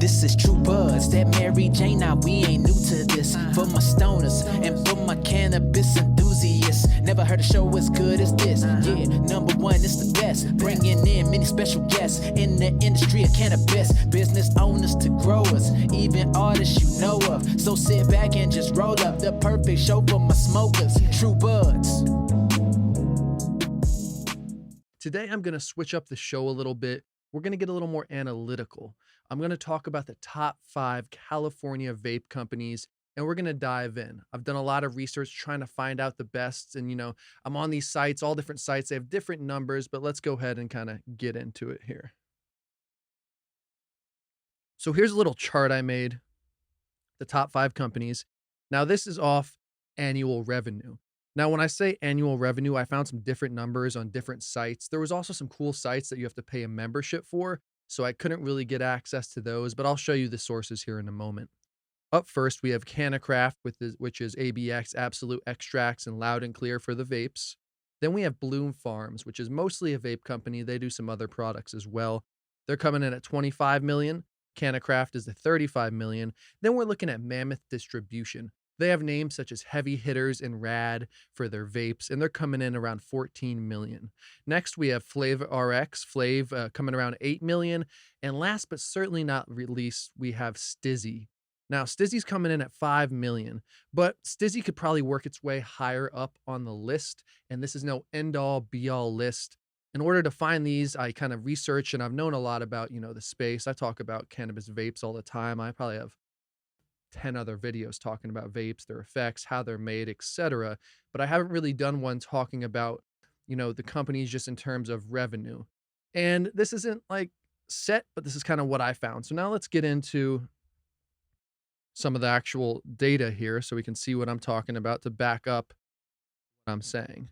This is True Buds, that Mary Jane, now we ain't new to this. For my stoners and for my cannabis enthusiasts, never heard a show as good as this. Yeah, number one, it's the best. Bringing in many special guests in the industry of cannabis. Business owners to growers, even artists you know of. So sit back and just roll up the perfect show for my smokers. True Buds. Today, I'm going to switch up the show a little bit. We're going to get a little more analytical. I'm going to talk about the top 5 California vape companies, and we're going to dive in. I've done a lot of research trying to find out the best, and I'm on these sites, all different sites. They have different numbers, but let's go ahead and kind of get into it here. So here's a little chart I made, the top 5 companies. Now, this is off annual revenue. Now, when I say annual revenue, I found some different numbers on different sites. There was also some cool sites that you have to pay a membership for, so I couldn't really get access to those, but I'll show you the sources here in a moment. Up first, we have Cannacraft, which is ABX, Absolute Extracts, and Loud and Clear for the vapes. Then we have Bloom Farms, which is mostly a vape company. They do some other products as well. They're coming in at 25 million. Cannacraft is at 35 million. Then we're looking at Mammoth Distribution. They have names such as Heavy Hitters and Rad for their vapes, and they're coming in around 14 million. Next, we have Flav RX, coming around 8 million. And last but certainly not least, we have Steezy. Now, Steezy's coming in at 5 million, but Steezy could probably work its way higher up on the list, and this is no end-all, be-all list. In order to find these, I kind of researched, and I've known a lot about, the space. I talk about cannabis vapes all the time. I probably have 10 other videos talking about vapes, their effects, how they're made, etc. But I haven't really done one talking about, the companies just in terms of revenue. And this isn't like set, but this is kind of what I found. So now let's get into some of the actual data here so we can see what I'm talking about to back up what I'm saying.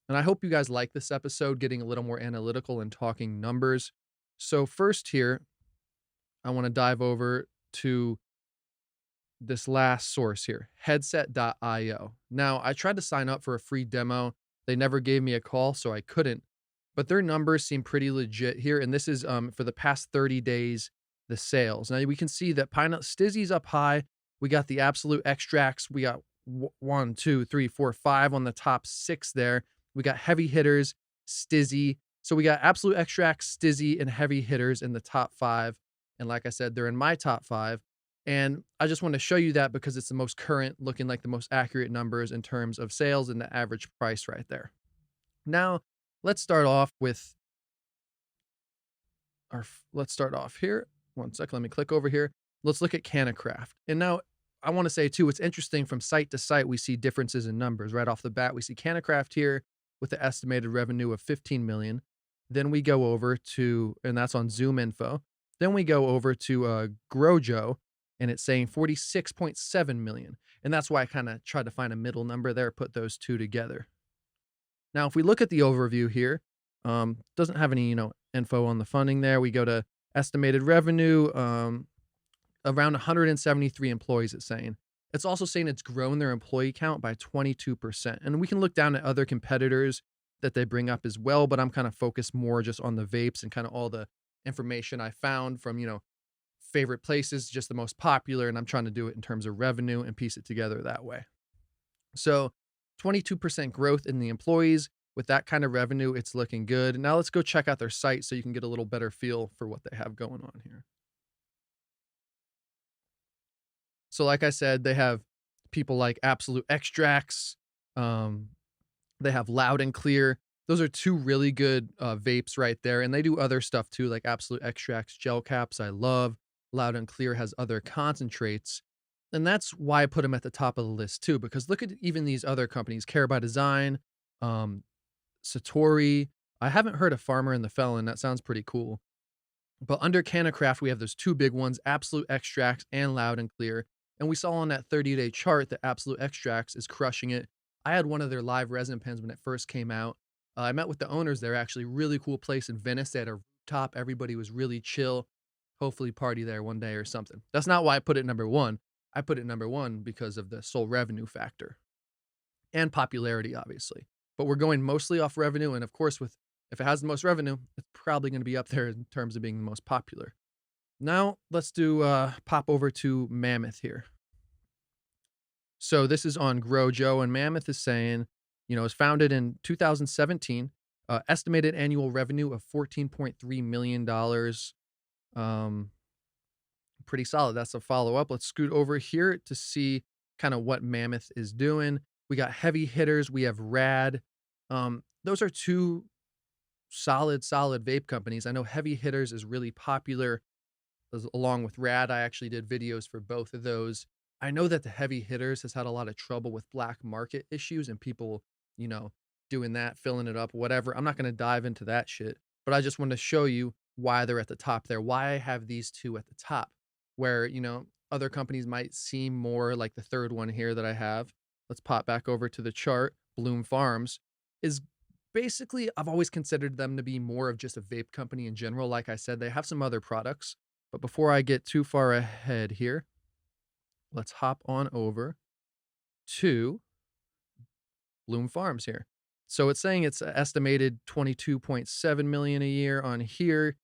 And I hope you guys like this episode, getting a little more analytical and talking numbers. So first here, I want to dive over to this last source here, headset.io. Now, I tried to sign up for a free demo. They never gave me a call, so I couldn't. But their numbers seem pretty legit here. And this is for the past 30 days, the sales. Now, we can see that Steezy's up high. We got the Absolute Extracts. We got 1, 2, 3, 4, 5 on the top 6 there. We got Heavy Hitters, Steezy. So we got Absolute Extracts, Steezy, and Heavy Hitters in the top 5. And like I said, they're in my top 5. And I just want to show you that because it's the most current, looking like the most accurate numbers in terms of sales and the average price right there. Now, let's start off here. One second, let me click over here. Let's look at Cannacraft. And now I want to say too, it's interesting from site to site, we see differences in numbers. Right off the bat, we see Cannacraft here with the estimated revenue of 15 million. Then we go over to, and that's on Zoom Info. Then we go over to Growjo, and it's saying 46.7 million. And that's why I kind of tried to find a middle number there, put those two together. Now, if we look at the overview here, doesn't have any, info on the funding there. We go to estimated revenue, around 173 employees, it's saying. It's also saying it's grown their employee count by 22%. And we can look down at other competitors that they bring up as well, but I'm kind of focused more just on the vapes and kind of all the information I found from, favorite places, just the most popular, and I'm trying to do it in terms of revenue and piece it together that way. So 22% growth in the employees. With that kind of revenue, it's looking good. Now let's go check out their site so you can get a little better feel for what they have going on here. So like I said, they have people like Absolute Extracts. They have Loud and Clear. Those are 2 really good vapes right there. And they do other stuff too, like Absolute Extracts gel caps I love. Loud and Clear has other concentrates. And that's why I put them at the top of the list too, because look at even these other companies, Care by Design, Satori. I haven't heard of Farmer and the Felon. That sounds pretty cool. But under Cannacraft, we have those 2 big ones, Absolute Extracts and Loud and Clear. And we saw on that 30-day chart that Absolute Extracts is crushing it. I had one of their live resin pens when it first came out. I met with the owners there, actually. Really cool place in Venice. They had a rooftop. Everybody was really chill. Hopefully party there one day or something. That's not why I put it number 1. I put it number 1 because of the sole revenue factor and popularity, obviously. But we're going mostly off revenue. And of course, if it has the most revenue, it's probably going to be up there in terms of being the most popular. Now let's do pop over to Mammoth here. So this is on Growjo, and Mammoth is saying, it was founded in 2017, estimated annual revenue of $14.3 million. Um, Pretty solid. That's a follow up. Let's scoot over here to see kind of what Mammoth is doing. We got heavy hitters. We have Rad. Those are two solid vape companies. I know heavy hitters is really popular along with Rad. I actually did videos for both of those. I know that the heavy hitters has had a lot of trouble with black market issues and people, you know, doing that, filling it up, whatever. I'm not going to dive into that shit, but I just want to show you why they're at the top there, why I have these two at the top, where, other companies might seem more like the third one here that I have. Let's pop back over to the chart. Bloom Farms is basically, I've always considered them to be more of just a vape company in general. Like I said, they have some other products, but before I get too far ahead here, let's hop on over to Bloom Farms here. So it's saying it's estimated 22.7 million a year on here.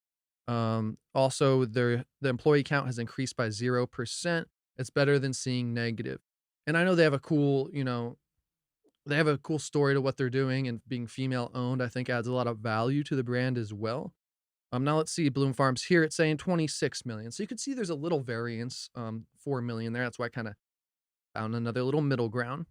Also, the employee count has increased by 0%. It's better than seeing negative. And I know they have a cool, they have a cool story to what they're doing, and being female owned, I think adds a lot of value to the brand as well. Now let's see Bloom Farms here. It's saying 26 million. So you can see there's a little variance, 4 million there. That's why I kind of found another little middle ground.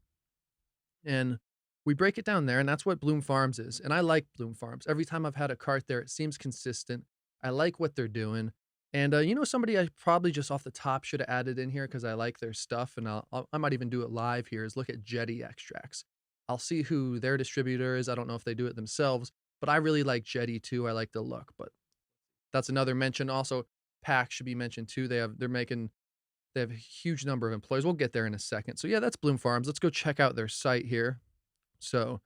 And we break it down there, and that's what Bloom Farms is. And I like Bloom Farms. Every time I've had a cart there, it seems consistent. I like what they're doing. And somebody I probably just off the top should have added in here because I like their stuff, and I might even do it live here, is look at Jetty Extracts. I'll see who their distributor is. I don't know if they do it themselves, but I really like Jetty too. I like the look, but that's another mention. Also, Pack should be mentioned too. They have a huge number of employees. We'll get there in a second. So yeah, that's Bloom Farms. Let's go check out their site here. So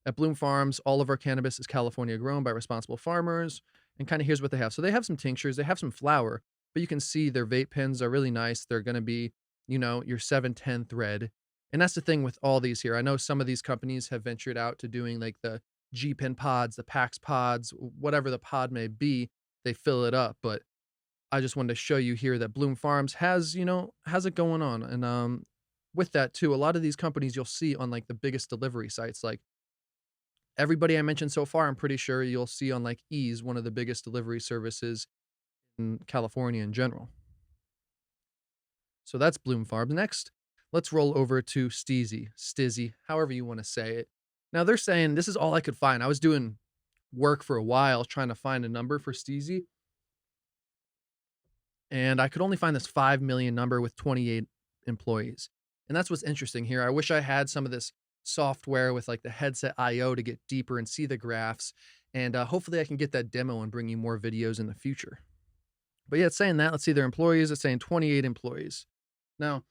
at Bloom Farms, all of our cannabis is California grown by responsible farmers. And kind of here's what they have. So they have some tinctures, they have some flower, but you can see their vape pens are really nice. They're going to be, your 710 thread. And that's the thing with all these here. I know some of these companies have ventured out to doing like the G pen pods, the PAX pods, whatever the pod may be. They fill it up, but I just wanted to show you here that Bloom Farms has it going on. And with that too, a lot of these companies you'll see on like the biggest delivery sites, like everybody I mentioned so far, I'm pretty sure you'll see on like Ease, one of the biggest delivery services in California in general. So that's Bloom Farms. Next, let's roll over to Steezy, however you want to say it. Now they're saying this is all I could find. I was doing work for a while trying to find a number for Steezy, and I could only find this 5 million number with 28 employees. And that's what's interesting here. I wish I had some of this software with like the headset IO to get deeper and see the graphs. And hopefully I can get that demo and bring you more videos in the future. But yeah, it's saying that. Let's see their employees. It's saying 28 employees. Now,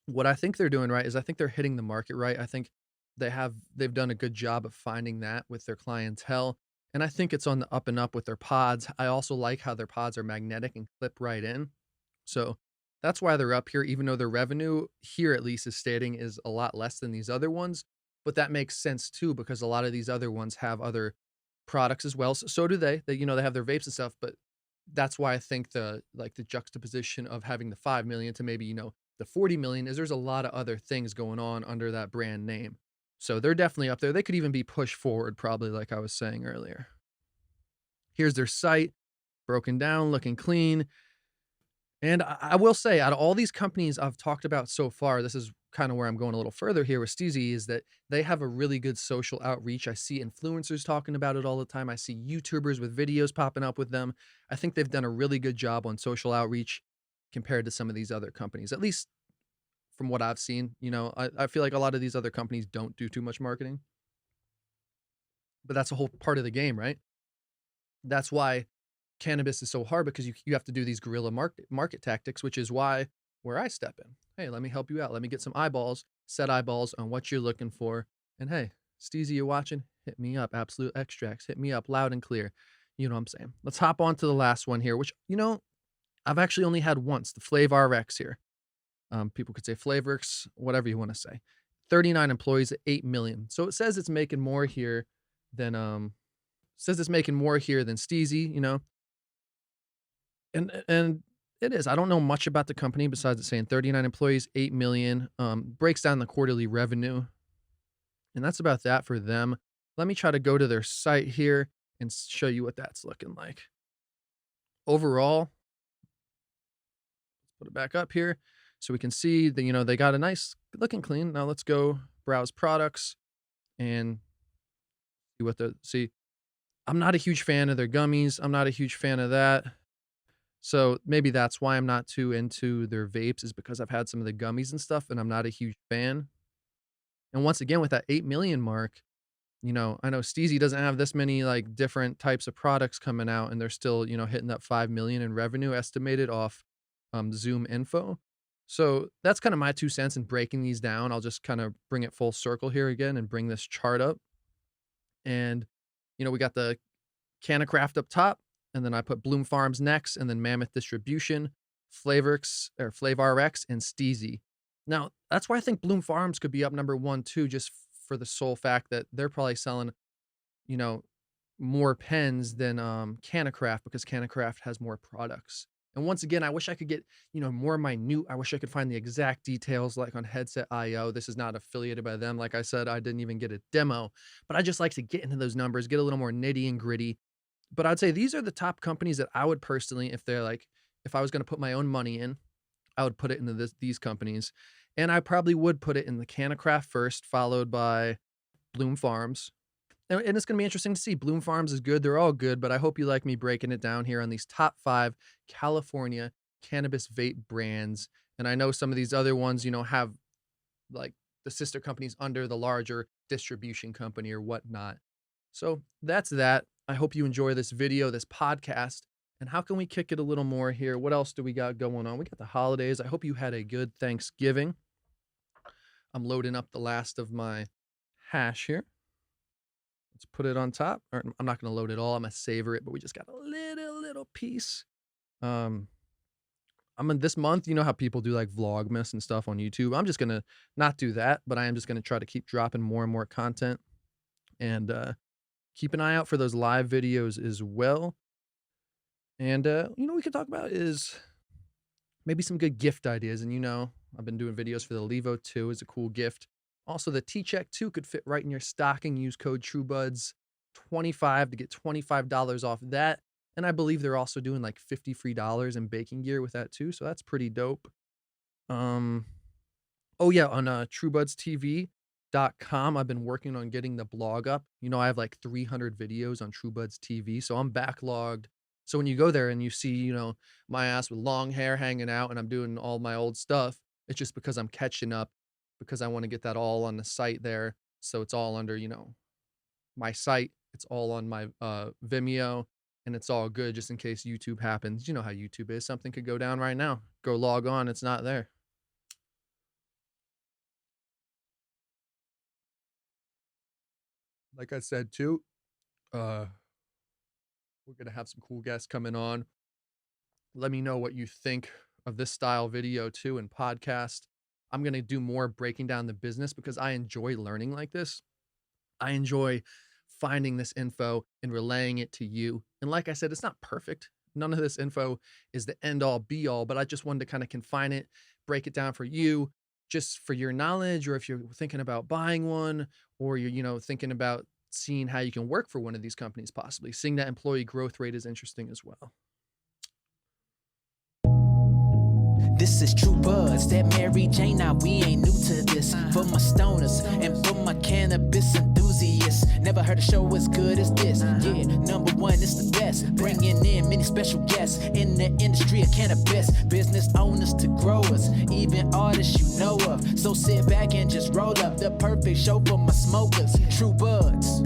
what I think they're doing right is I think they're hitting the market right. I think they've done a good job of finding that with their clientele. And I think it's on the up and up with their pods. I also like how their pods are magnetic and clip right in. So that's why they're up here, even though their revenue here at least is stating is a lot less than these other ones. But that makes sense too, because a lot of these other ones have other products as well. So do they. They have their vapes and stuff, but that's why I think the juxtaposition of having the 5 million to maybe, the 40 million is there's a lot of other things going on under that brand name. So they're definitely up there. They could even be pushed forward, probably, like I was saying earlier. Here's their site, broken down, looking clean. And I will say, out of all these companies I've talked about so far, this is kind of where I'm going a little further here with Steezy, is that they have a really good social outreach. I see influencers talking about it all the time. I see YouTubers with videos popping up with them. I think they've done a really good job on social outreach compared to some of these other companies, at least from what I've seen. I feel like a lot of these other companies don't do too much marketing, but that's a whole part of the game, right? That's why cannabis is so hard, because you have to do these guerrilla market tactics, which is where I step in. Hey, let me help you out. Let me get some set eyeballs on what you're looking for. And hey, Steezy, you're watching, hit me up. Absolute Extracts, hit me up loud and clear. You know what I'm saying? Let's hop on to the last one here, which, I've actually only had once, the Flav RX here. People could say Flavorix, whatever you want to say. 39 employees at 8 million. So it says it's making more here than Steezy, And it is. I don't know much about the company besides it saying 39 employees, 8 million. Breaks down the quarterly revenue, and that's about that for them. Let me try to go to their site here and show you what that's looking like. Overall, put it back up here so we can see that, they got a nice looking clean. Now let's go browse products and see what see. I'm not a huge fan of their gummies. I'm not a huge fan of that. So maybe that's why I'm not too into their vapes, is because I've had some of the gummies and stuff and I'm not a huge fan. And once again, with that 8 million mark, I know Steezy doesn't have this many like different types of products coming out, and they're still, hitting that 5 million in revenue estimated off Zoom info. So that's kind of my 2 cents in breaking these down. I'll just kind of bring it full circle here again and bring this chart up. And, we got the Cannacraft up top, and then I put Bloom Farms next, and then Mammoth Distribution, FlavorX or FlavorRx, and Steezy. Now, that's why I think Bloom Farms could be up number 1 too, just for the sole fact that they're probably selling, you know, more pens than Cannacraft, because Cannacraft has more products. And once again, I wish I could get, more minute. I wish I could find the exact details like on Headset.io. This is not affiliated by them. Like I said, I didn't even get a demo, but I just like to get into those numbers, get a little more nitty and gritty. But I'd say these are the top companies that I would personally, if I was going to put my own money in, I would put it into these companies. And I probably would put it in the Cannacraft first, followed by Bloom Farms. And it's going to be interesting to see. Bloom Farms is good. They're all good, but I hope you like me breaking it down here on these top 5 California cannabis vape brands. And I know some of these other ones, have like the sister companies under the larger distribution company or whatnot. So that's that. I hope you enjoy this video, this podcast. And how can we kick it a little more here? What else do we got going on? We got the holidays. I hope you had a good Thanksgiving. I'm loading up the last of my hash here. Let's put it on top. Or I'm not going to load it all. I'm going to savor it, but we just got a little piece. I'm in this month, you know how people do like Vlogmas and stuff on YouTube. I'm just going to not do that, but I am just going to try to keep dropping more and more content, and keep an eye out for those live videos as well. And, we could talk about is maybe some good gift ideas. And, I've been doing videos for the Levo 2 as a cool gift. Also, the T-Check 2 could fit right in your stocking. Use code TrueBuds25 to get $25 off that. And I believe they're also doing like $50 free in baking gear with that too. So that's pretty dope. Oh yeah, on TrueBudsTV.com, I've been working on getting the blog up. I have like 300 videos on TrueBuds TV, so I'm backlogged. So when you go there and you see, my ass with long hair hanging out and I'm doing all my old stuff, it's just because I'm catching up, because I want to get that all on the site there. So it's all under, my site. It's all on my Vimeo, and it's all good just in case YouTube happens. You know how YouTube is. Something could go down right now. Go log on. It's not there. Like I said, too, we're going to have some cool guests coming on. Let me know what you think of this style video, too, and podcast. I'm going to do more breaking down the business because I enjoy learning like this. I enjoy finding this info and relaying it to you. And like I said, it's not perfect. None of this info is the end all be all, but I just wanted to kind of confine it, break it down for you, just for your knowledge, or if you're thinking about buying one, or you're, thinking about seeing how you can work for one of these companies, possibly seeing that employee growth rate is interesting as well. This is True Buds, that Mary Jane, now we ain't new to this. For my stoners and for my cannabis enthusiasts, never heard a show as good as this. Yeah, number 1, it's the best, bringing in many special guests in the industry of cannabis. Business owners to growers, even artists you know of. So sit back and just roll up the perfect show for my smokers. True Buds.